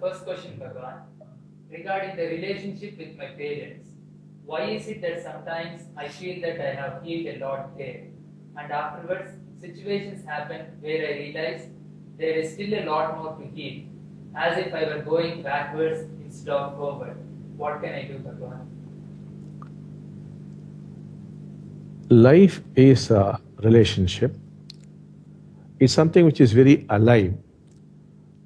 first question, Bhagavan, regarding the relationship with my parents. Why is it that sometimes I feel that I have healed a lot there, and afterwards situations happen where I realize there is still a lot more to heal, as if I were going backwards instead of forward? What can I do, Bhagavan? Life is a relationship. It's something which is very alive.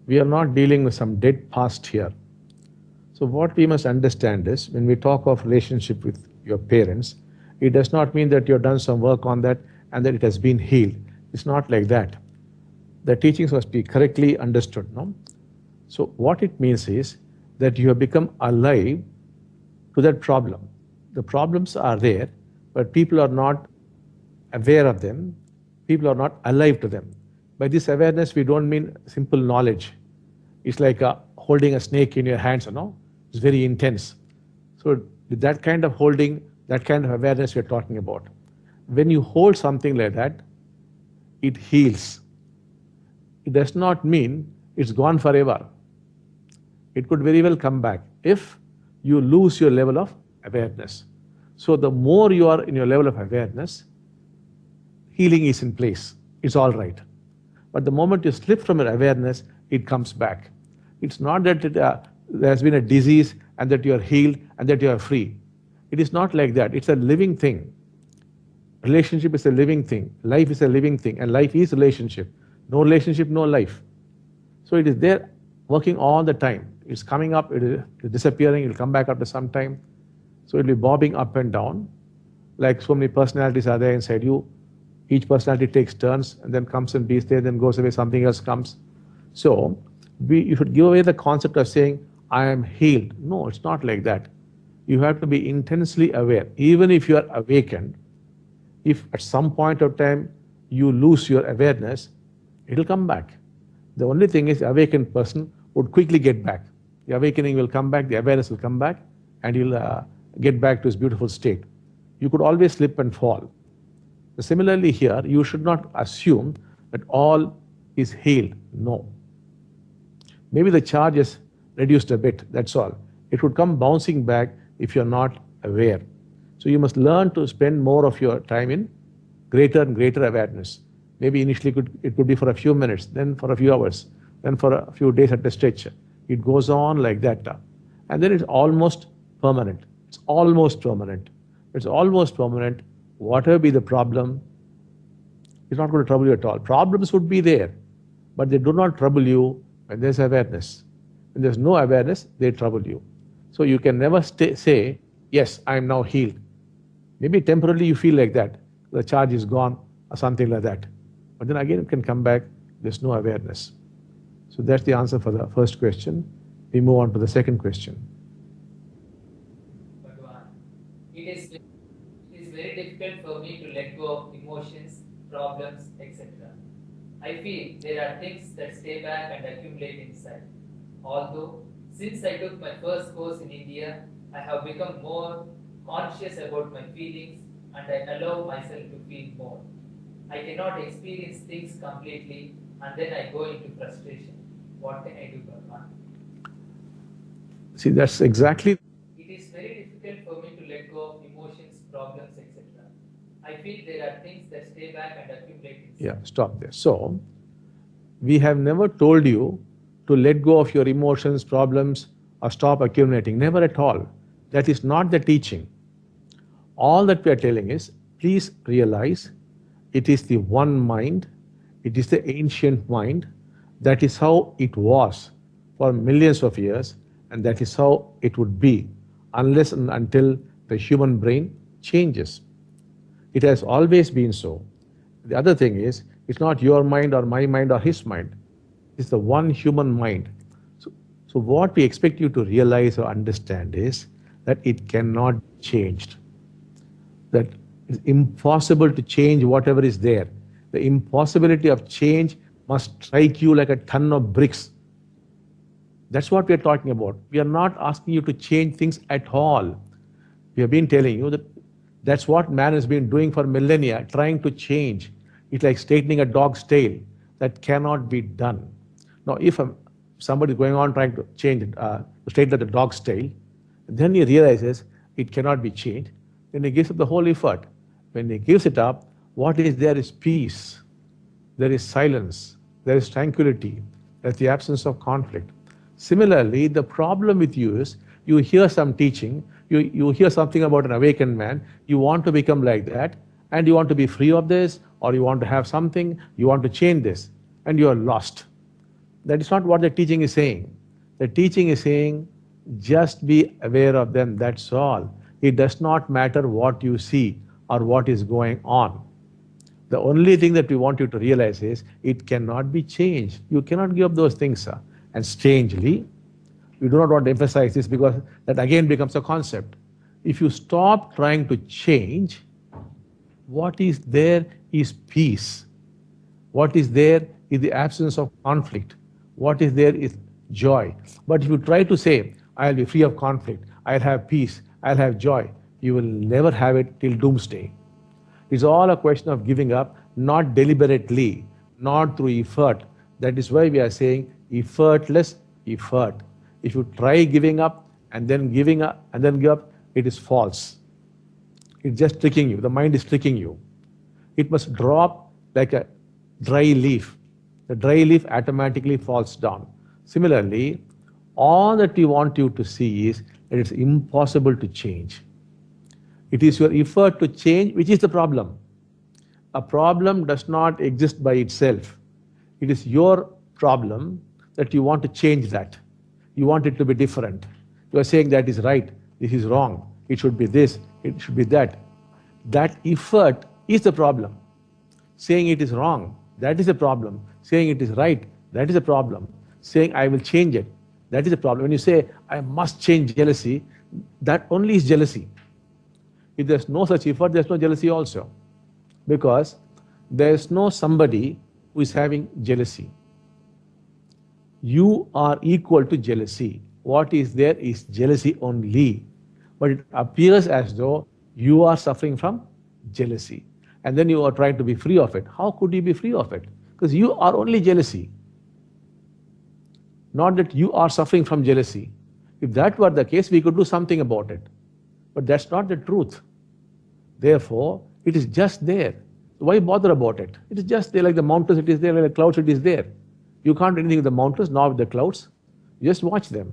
We are not dealing with some dead past here. So what we must understand is, when we talk of relationship with your parents, it does not mean that you have done some work on that and that it has been healed. It's not like that. The teachings must be correctly understood, no? So what it means is that you have become alive to that problem. The problems are there, but people are not aware of them. People are not alive to them. By this awareness, we don't mean simple knowledge. It's like holding a snake in your hands, you know? It's very intense. So with that kind of holding, that kind of awareness we're talking about. When you hold something like that, it heals. It does not mean it's gone forever. It could very well come back if you lose your level of awareness. So the more you are in your level of awareness, healing is in place. It's all right. But the moment you slip from your awareness, it comes back. It's not that there has been a disease and that you are healed and that you are free. It is not like that. It's a living thing. Relationship is a living thing. Life is a living thing. And life is relationship. No relationship, no life. So it is there working all the time. It's coming up, it is disappearing, it will come back after some time. So it will be bobbing up and down. Like so many personalities are there inside you. Each personality takes turns and then comes and be there, then goes away, something else comes. So you should give away the concept of saying, I am healed. No, it's not like that. You have to be intensely aware. Even if you are awakened, if at some point of time you lose your awareness, it will come back. The only thing is, the awakened person would quickly get back. The awakening will come back, the awareness will come back, and he'll get back to his beautiful state. You could always slip and fall. Similarly here, you should not assume that all is healed. No. Maybe the charge is reduced a bit, that's all. It would come bouncing back if you're not aware. So you must learn to spend more of your time in greater and greater awareness. Maybe initially it could be for a few minutes, then for a few hours, then for a few days at a stretch. It goes on like that. And then it's almost permanent. It's almost permanent. It's almost permanent. Whatever be the problem, it's not going to trouble you at all. Problems would be there, but they do not trouble you when there's awareness. When there's no awareness, they trouble you. So you can never say, yes, I am now healed. Maybe temporarily you feel like that. The charge is gone or something like that. But then again, it can come back. There's no awareness. So that's the answer for the first question. We move on to the second question. Bhagavan, it is very difficult for me to let go of emotions, problems, etc. I feel there are things that stay back and accumulate inside. Although, since I took my first course in India, I have become more conscious about my feelings and I allow myself to feel more. I cannot experience things completely and then I go into frustration. What can I do, Bhagavan? See, that's exactly. It is very difficult for me to let go of emotions, problems, etc. I feel there are things that stay back and accumulate inside. Yeah, stop there. So, we have never told you to let go of your emotions, problems, or stop accumulating. Never at all. That is not the teaching. All that we are telling is, please realize it is the one mind, it is the ancient mind. That is how it was for millions of years, and that is how it would be unless and until the human brain changes. It has always been so. The other thing is, it's not your mind or my mind or his mind. It's the one human mind. So what we expect you to realize or understand is that it cannot be changed. That it's impossible to change whatever is there. The impossibility of change must strike you like a ton of bricks. That's what we are talking about. We are not asking you to change things at all. We have been telling you that that's what man has been doing for millennia, trying to change. It's like straightening a dog's tail. That cannot be done. Now, if somebody going on trying to change, straighten the dog's tail. Then he realizes it cannot be changed. Then he gives up the whole effort. When he gives it up, what is there is peace, there is silence, there is tranquility, there's the absence of conflict. Similarly, the problem with you is you hear some teaching, you hear something about an awakened man, you want to become like that, and you want to be free of this, or you want to have something, you want to change this, and you are lost. That is not what the teaching is saying. The teaching is saying, just be aware of them, that's all. It does not matter what you see or what is going on. The only thing that we want you to realize is it cannot be changed. You cannot give up those things, sir. And strangely, we do not want to emphasize this because that again becomes a concept. If you stop trying to change, what is there is peace. What is there is the absence of conflict. What is there is joy. But if you try to say, I'll be free of conflict, I'll have peace, I'll have joy, you will never have it till doomsday. It's all a question of giving up, not deliberately, not through effort. That is why we are saying effortless effort. If you try giving up and then giving up and then give up, it is false. It's just tricking you. The mind is tricking you. It must drop like a dry leaf. The dry leaf automatically falls down. Similarly, all that we want you to see is that it's impossible to change. It is your effort to change which is the problem. A problem does not exist by itself. It is your problem that you want to change that. You want it to be different. You are saying that is right, this is wrong, it should be this, it should be that. That effort is the problem. Saying it is wrong, that is a problem. Saying it is right, that is a problem. Saying I will change it, that is a problem. When you say I must change jealousy, that only is jealousy. If there's no such effort, there's no jealousy also. Because there's no somebody who is having jealousy. You are equal to jealousy. What is there is jealousy only. But it appears as though you are suffering from jealousy. And then you are trying to be free of it. How could you be free of it? Because you are only jealousy. Not that you are suffering from jealousy. If that were the case, we could do something about it. But that's not the truth. Therefore, it is just there. Why bother about it? It is just there, like the mountains, it is there, like the clouds, it is there. You can't do anything with the mountains, nor with the clouds. Just watch them.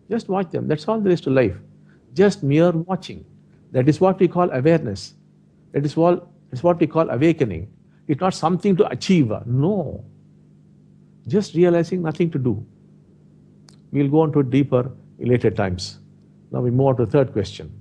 Just watch them. That's all there is to life. Just mere watching. That is what we call awareness. That is what we call awakening. It's not something to achieve. No. Just realizing nothing to do. We'll go on to it deeper in later times. Now we move on to the third question.